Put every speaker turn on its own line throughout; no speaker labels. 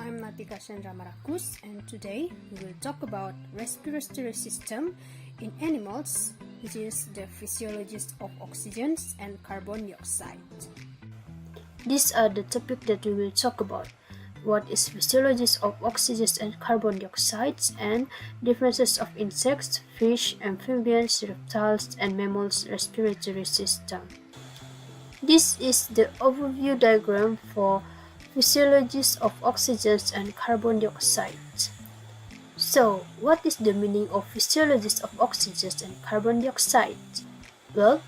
I'm Matika Chandra Marakus, and today we will talk about respiratory system in animals, which is the physiologies of oxygen and carbon dioxide. These are the topics that we will talk about. What is physiologies of oxygen and carbon dioxide, and differences of insects, fish, amphibians, reptiles, and mammals' respiratory system. This is the overview diagram for physiologies of oxygen and carbon dioxide. So, what is the meaning of physiologies of oxygen and carbon dioxide? Well,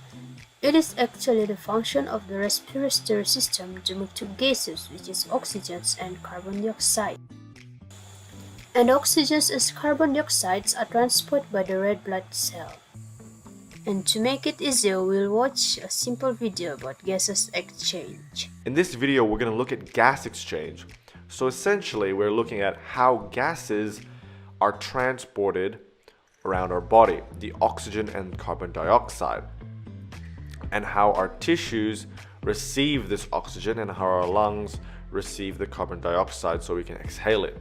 it is actually the function of the respiratory system to move two gases, which is oxygen and carbon dioxide. And oxygen and carbon dioxide are transported by the red blood cell. And to make it easier, we'll watch a simple video about gases exchange.
In this video, we're going to look at gas exchange. So essentially, we're looking at how gases are transported around our body, the oxygen and carbon dioxide, and how our tissues receive this oxygen and how our lungs receive the carbon dioxide so we can exhale it.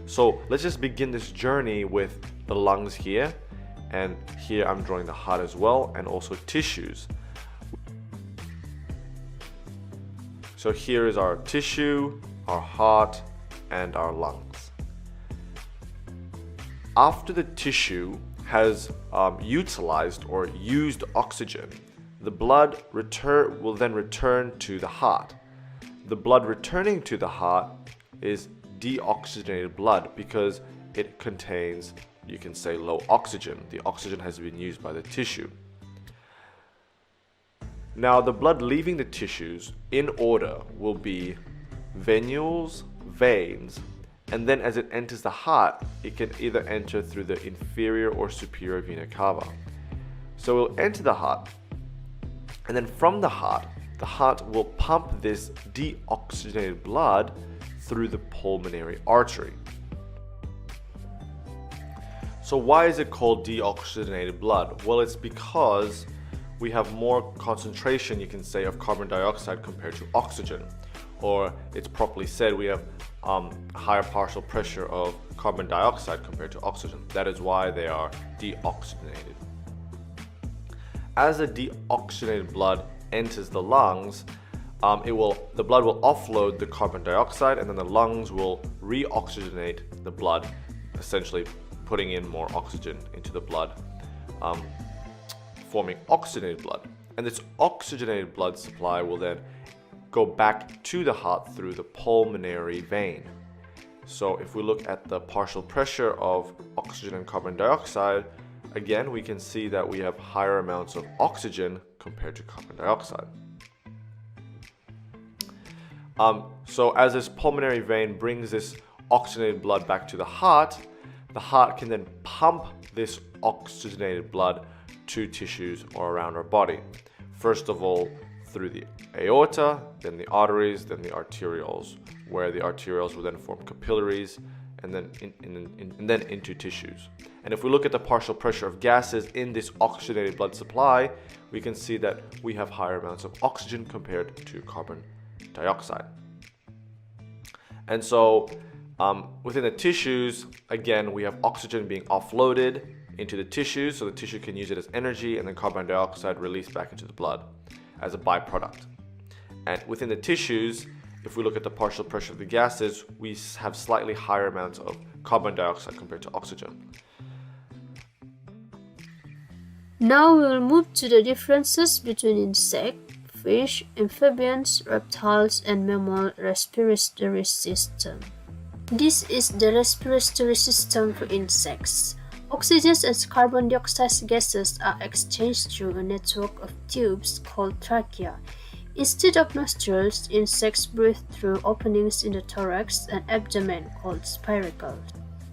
So let's just begin this journey with the lungs here. And here I'm drawing the heart as well, and also tissues. So here is our tissue, our heart, and our lungs. After the tissue has utilized or used oxygen, the blood will then return to the heart. The blood returning to the heart is deoxygenated blood because it contains, you can say, low oxygen. The oxygen has been used by the tissue. Now, the blood leaving the tissues in order will be venules, veins, and then as it enters the heart, it can either enter through the inferior or superior vena cava. So it will enter the heart, and then from the heart will pump this deoxygenated blood through the pulmonary artery. So why is it called deoxygenated blood? Well, it's because we have more concentration, you can say, of carbon dioxide compared to oxygen. Or it's properly said, we have higher partial pressure of carbon dioxide compared to oxygen. That is why they are deoxygenated. As the deoxygenated blood enters the lungs, the blood will offload the carbon dioxide, and then the lungs will reoxygenate the blood, essentially putting in more oxygen into the blood, forming oxygenated blood. And this oxygenated blood supply will then go back to the heart through the pulmonary vein. So if we look at the partial pressure of oxygen and carbon dioxide, again, we can see that we have higher amounts of oxygen compared to carbon dioxide. So as this pulmonary vein brings this oxygenated blood back to the heart can then pump this oxygenated blood to tissues or around our body. First of all, through the aorta, then the arteries, then the arterioles, where the arterioles will then form capillaries, and then then into tissues. And if we look at the partial pressure of gases in this oxygenated blood supply, we can see that we have higher amounts of oxygen compared to carbon dioxide. And so within the tissues, again, we have oxygen being offloaded into the tissues, so the tissue can use it as energy, and then carbon dioxide released back into the blood as a byproduct. And within the tissues, if we look at the partial pressure of the gases, we have slightly higher amounts of carbon dioxide compared to oxygen.
Now we will move to the differences between insect, fish, amphibians, reptiles, and mammal respiratory system. This is the respiratory system for insects. Oxygen and carbon dioxide gases are exchanged through a network of tubes called trachea. Instead of nostrils, insects breathe through openings in the thorax and abdomen called spiracles.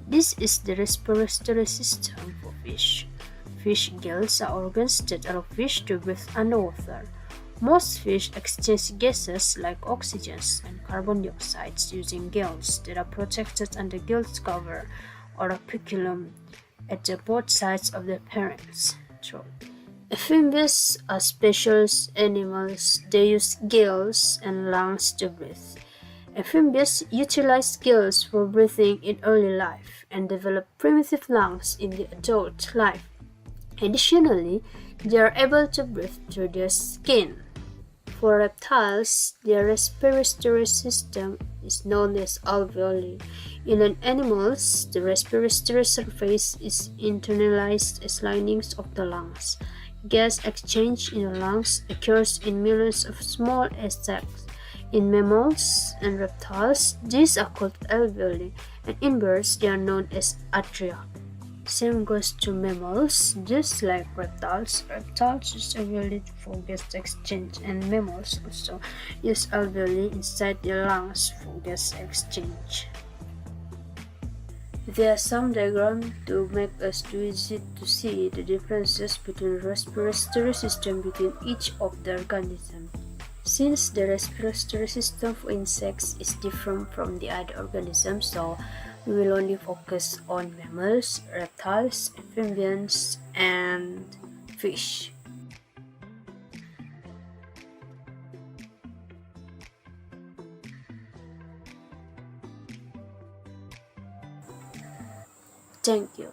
This is the respiratory system for fish. Fish gills are organs that allow fish to breathe underwater. Most fish exchange gases like oxygen and carbon dioxide using gills that are protected under gill cover or operculum at the both sides of the parent's throat. Amphibians are special animals. They use gills and lungs to breathe. Amphibians utilize skills for breathing in early life and develop primitive lungs in the adult life. Additionally, they are able to breathe through their skin. For reptiles, their respiratory system is known as alveoli. In animals, the respiratory surface is internalized as linings of the lungs. Gas exchange in the lungs occurs in millions of small sacs. In mammals and reptiles, these are called alveoli, and in birds, they are known as atria. Same goes to mammals. Just like reptiles, reptiles use alveoli for gas exchange, and mammals also use alveoli inside their lungs for gas exchange. There are some diagrams to make us too easy to see the differences between the respiratory system between each of the organisms. Since the respiratory system for insects is different from the other organisms, so we will only focus on mammals, reptiles, amphibians, and fish. Thank you.